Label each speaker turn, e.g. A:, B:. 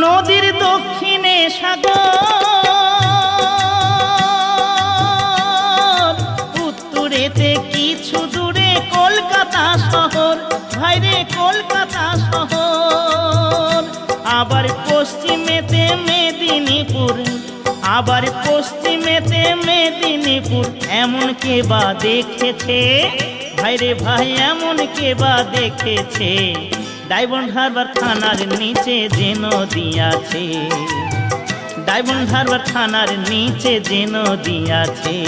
A: নদীর দক্ষিণে সাগর, উত্তরেতে কিছু দূরে কলকাতা শহর, ভাইরে কলকাতা শহর। আবার পশ্চিমেতে মেদিনীপুর, আবার পশ্চিমেতে মেদিনীপুর, এমন কে বা দেখেছে ভাইরে ভাই, এমন কে বা দেখেছে? ডায়মন্ড হারবার থানার নিচে যে নদী আছে, ডায়মন্ড হারবার থানার নিচে যে নদী আছে।